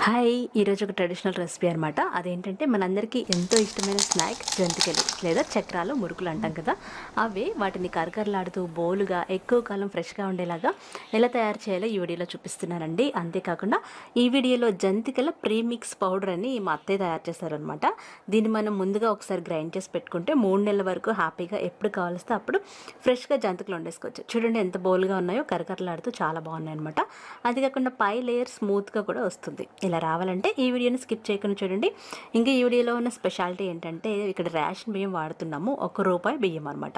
Hi ఈరోజు ఒక traditional recipe అనమాట. అదేంటంటే మనందరికీ ఎంతో ఇష్టమైన స్నాక్ జంతికలు లేదా చక్రాలు, మురుకులు అంటాం కదా. అవే వాటిని కరకరలాడుతూ బోలుగా ఎక్కువ కాలం ఫ్రెష్గా ఉండేలాగా ఎలా తయారు చేయాలో ఈ వీడియోలో చూపిస్తున్నానండి. అంతేకాకుండా ఈ వీడియోలో జంతికల ప్రీమిక్స్ పౌడర్ అని మా అత్తయ్య తయారు చేశారనమాట. దీన్ని మనం ముందుగా ఒకసారి గ్రైండ్ చేసి పెట్టుకుంటే 3 నెలల వరకు హ్యాపీగా ఎప్పుడు కావాల్స్తే అప్పుడు ఫ్రెష్గా జంతికలు వండేసుకోవచ్చు. చూడండి ఎంత బోలుగా ఉన్నాయో, కరకరలాడుతూ చాలా బాగున్నాయి అనమాట. అంతేకాకుండా పై లేయర్ స్మూత్గా కూడా వస్తుంది. ఇలా రావాలంటే ఈ వీడియోని స్కిప్ చేయకుండా చూడండి. ఇంకా ఈ వీడియోలో ఉన్న స్పెషాలిటీ ఏంటంటే ఇక్కడ రేషన్ బియ్యం వాడుతున్నాము, ₹1 బియ్యం అనమాట.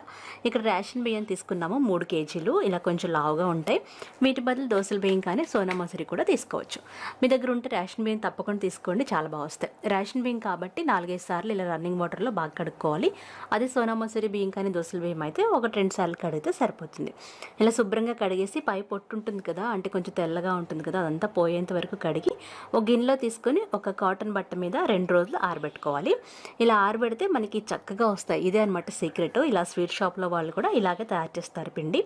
ఇక్కడ రేషన్ బియ్యం తీసుకున్నాము 3 కేజీలు. ఇలా కొంచెం లావుగా ఉంటాయి. వీటి బదులు దోసల బియ్యం కానీ సోనా మసూరి కూడా తీసుకోవచ్చు. మీ దగ్గర ఉంటే రేషన్ బియ్యం తప్పకుండా తీసుకోండి, చాలా బాగా వస్తాయి. రేషన్ బియ్యం కాబట్టి 4-5 సార్లు ఇలా రన్నింగ్ వాటర్లో బాగా కడుక్కోవాలి. అదే సోనా మసూరి బియ్యం కానీ దోసల బియ్యం అయితే 1-2 సార్లు కడిగితే సరిపోతుంది. ఇలా శుభ్రంగా కడిగేసి పై పొట్టు ఉంటుంది కదా, అంటే కొంచెం తెల్లగా ఉంటుంది కదా, అదంతా పోయేంత వరకు కడిగి ఒక గిన్నెలో తీసుకొని ఒక కాటన్ బట్ట మీద 2 రోజులు ఆరబెట్టుకోవాలి. ఇలా ఆరబెడితే మనకి చక్కగా వస్తాయి. ఇదే అనమాట సీక్రెట్. ఇలా స్వీట్ షాప్లో వాళ్ళు కూడా ఇలాగే తయారు చేస్తారు పిండి.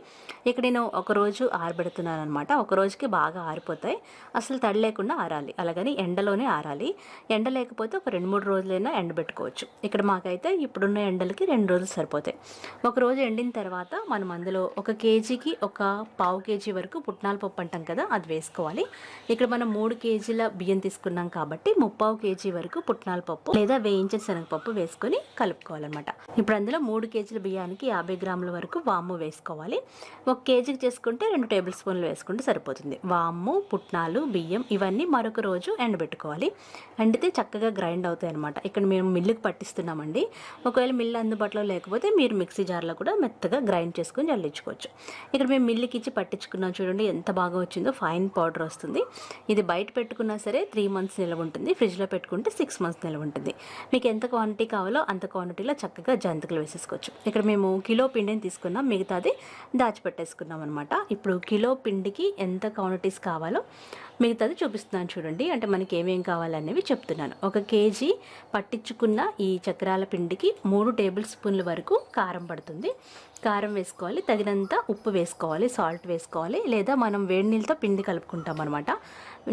ఇక్కడ నేను ఒక రోజు ఆరబెడుతున్నాను అనమాట. ఒక రోజుకి బాగా ఆరిపోతాయి. అసలు తడి లేకుండా ఆరాలి, అలాగని ఎండలోనే ఆరాలి. ఎండ లేకపోతే ఒక 2-3 రోజులైనా ఎండబెట్టుకోవచ్చు. ఇక్కడ మాకైతే ఇప్పుడున్న ఎండలకి 2 రోజులు సరిపోతాయి. ఒక రోజు ఎండిన తర్వాత మనం అందులో 1 కేజీకి 1/4 కేజీ వరకు పుట్నాల పప్పు అంటాం కదా, అది వేసుకోవాలి. ఇక్కడ మనం 3 కేజీల బియ్యం తీసుకున్నాం కాబట్టి 3/4 కేజీ వరకు పుట్నాల పప్పు లేదా వేయించిన శనగపప్పు వేసుకొని కలుపుకోవాలన్నమాట. ఇప్పుడు అందులో 3 కేజీల బియ్యానికి 50 గ్రాముల వరకు వాము వేసుకోవాలి. 1 కేజీకి చేసుకుంటే 2 టేబుల్ స్పూన్లు వేసుకుంటే సరిపోతుంది. వాము, పుట్నాలు, బియ్యం ఇవన్నీ మరొక రోజు ఎండబెట్టుకోవాలి. ఎండితే చక్కగా గ్రైండ్ అవుతాయి అనమాట. ఇక్కడ మేము మిల్లుకి పట్టిస్తున్నామండి. ఒకవేళ మిల్లు అందుబాటులో లేకపోతే మీరు మిక్సీ జార్లో కూడా మెత్తగా గ్రైండ్ చేసుకొని జల్లించుకోవచ్చు. ఇక్కడ మేము మిల్లుకి ఇచ్చి పట్టించుకున్నాం. చూడండి ఎంత బాగా వచ్చిందో, ఫైన్ పౌడర్ వస్తుంది. ఇది బయట పెట్టుకున్నా సరే 3 మంత్స్ నిల్వ ఉంటుంది. ఫ్రిడ్జ్లో పెట్టుకుంటే 6 మంత్స్ నిల్వ ఉంటుంది. మీకు ఎంత క్వాంటిటీ కావాలో అంత క్వాంటిటీలో చక్కగా జంతికలు వేసేసుకోవచ్చు. ఇక్కడ మేము కిలో పిండిని తీసుకున్నాం, మిగతాది దాచిపెట్టేసుకున్నాం అనమాట. ఇప్పుడు కిలో పిండికి ఎంత క్వాంటిటీస్ కావాలో మిగతాది చూపిస్తున్నాను చూడండి. అంటే మనకి ఏమేం కావాలనేవి చెప్తున్నాను. 1 కేజీ పట్టించుకున్న ఈ చక్రాల పిండికి 3 టేబుల్ స్పూన్ల వరకు కారం పడుతుంది. కారం వేసుకోవాలి, తగినంత ఉప్పు వేసుకోవాలి, సాల్ట్ వేసుకోవాలి, లేదా మనం వేడి నీళ్ళతో పిండి కలుపుకుంటాం అనమాట.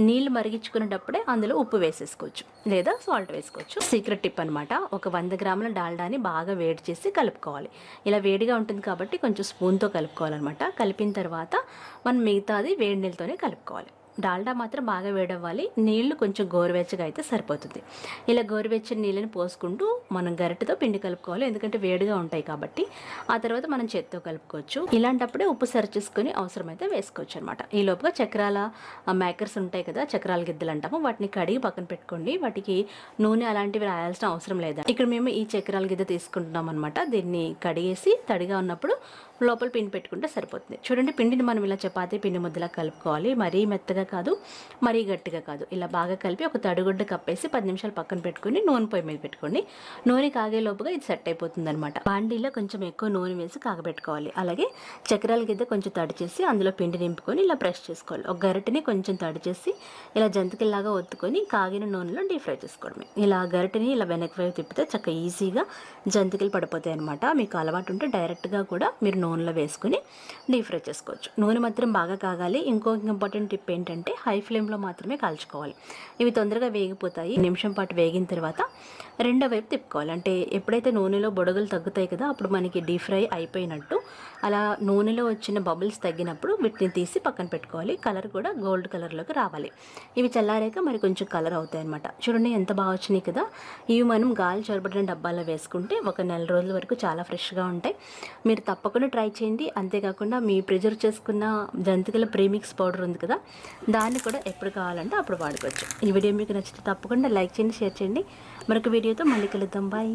నీళ్ళు మరిగించుకునేటప్పుడే అందులో ఉప్పు వేసేసుకోవచ్చు, లేదా సాల్ట్ వేసుకోవచ్చు. సీక్రెట్ టిప్ అనమాట. ఒక 100 గ్రాముల డాల్డాని బాగా వేడి చేసి కలుపుకోవాలి. ఇలా వేడిగా ఉంటుంది కాబట్టి కొంచెం స్పూన్తో కలుపుకోవాలన్నమాట. కలిపిన తర్వాత మనం మిగతాది వేడి నీళ్ళతోనే కలుపుకోవాలి. డాల్డా మాత్రం బాగా వేడవ్వాలి. నీళ్లు కొంచెం గోరువెచ్చగా అయితే సరిపోతుంది. ఇలా గోరువెచ్చని నీళ్ళని పోసుకుంటూ మనం గరిటెతో పిండి కలుపుకోవాలి, ఎందుకంటే వేడిగా ఉంటాయి కాబట్టి. ఆ తర్వాత మనం చేత్తో కలుపుకోవచ్చు. ఇలాంటప్పుడే ఉప్పు సరి చేసుకొని అవసరమైతే వేసుకోవచ్చు అనమాట. ఈ లోపుగా చక్రాల మేకర్స్ ఉంటాయి కదా, చక్రాల గిద్దలు అంటాము, వాటిని కడిగి పక్కన పెట్టుకోండి. వాటికి నూనె అలాంటివి రాయాల్సిన అవసరం లేదు. ఇక్కడ మేము ఈ చక్రాల గిద్ద తీసుకుంటున్నాం అనమాట. దీన్ని కడిగేసి తడిగా ఉన్నప్పుడు లోపల పిండి పెట్టుకుంటే సరిపోతుంది. చూడండి, పిండిని మనం ఇలా చపాతీ పిండి ముద్దలా కలుపుకోవాలి. మరీ మెత్తగా కాదు, మరీ గట్టిగా కాదు. ఇలా బాగా కలిపి ఒక తడిగుడ్డ కప్పేసి 10 నిమిషాలు పక్కన పెట్టుకుని నూనె పొయ్యి మీద పెట్టుకోండి. నూనె కాగే లోపుగా ఇది సెట్ అయిపోతుంది అనమాట. బాండీలో కొంచెం ఎక్కువ నూనె వేసి కాగబెట్టుకోవాలి. అలాగే చక్రాల గిద్ద కొంచెం తడి చేసి అందులో పిండి నింపుకొని ఇలా ప్రెస్ చేసుకోవాలి. ఒక గరిటెని కొంచెం తడి చేసి ఇలా జంతికల్లాగా ఒత్తుకొని కాగిన నూనెలో డీప్ ఫ్రై చేసుకోవడమే. ఇలా గరిటెని ఇలా వెనక్కి వైపు తిప్పితే చక్కగా ఈజీగా జంతికలు పడిపోతాయి అనమాట. మీకు అలవాటు ఉంటే డైరెక్ట్గా కూడా మీరు నూనెలో వేసుకుని డీప్ ఫ్రై చేసుకోవచ్చు. నూనె మాత్రం బాగా కాగాలి. ఇంకొక ఇంపార్టెంట్ టిప్ ఏంటంటే హై ఫ్లేమ్లో మాత్రమే కాల్చుకోవాలి. ఇవి తొందరగా వేగిపోతాయి. నిమిషం పాటు వేగిన తర్వాత రెండో వైపు తిప్పుకోవాలి. అంటే ఎప్పుడైతే నూనెలో బొడగలు తగ్గుతాయి కదా, అప్పుడు మనకి డీప్ ఫ్రై అయిపోయినట్టు. అలా నూనెలో వచ్చిన బబుల్స్ తగ్గినప్పుడు వీటిని తీసి పక్కన పెట్టుకోవాలి. కలర్ కూడా గోల్డ్ కలర్లోకి రావాలి. ఇవి చల్లారాక మరి కొంచెం కలర్ అవుతాయి అనమాట. చూడండి ఎంత బాగా వచ్చినాయి కదా. ఇవి మనం గాలి చొరబడిన డబ్బాలో వేసుకుంటే 1 నెల రోజుల వరకు చాలా ఫ్రెష్గా ఉంటాయి. మీరు తప్పకుండా ట్రై చేయండి. అంతేకాకుండా మీ ప్రిజర్వ్ చేసుకున్న జంతికల ప్రీమిక్స్ పౌడర్ ఉంది కదా, దాన్ని కూడా ఎప్పుడు కావాలంటే అప్పుడు వాడుకోవచ్చు. ఈ వీడియో మీకు నచ్చితే తప్పకుండా లైక్ చేయండి, షేర్ చేయండి. మరొక వీడియోతో మళ్ళీ కలుద్దాం. బాయ్.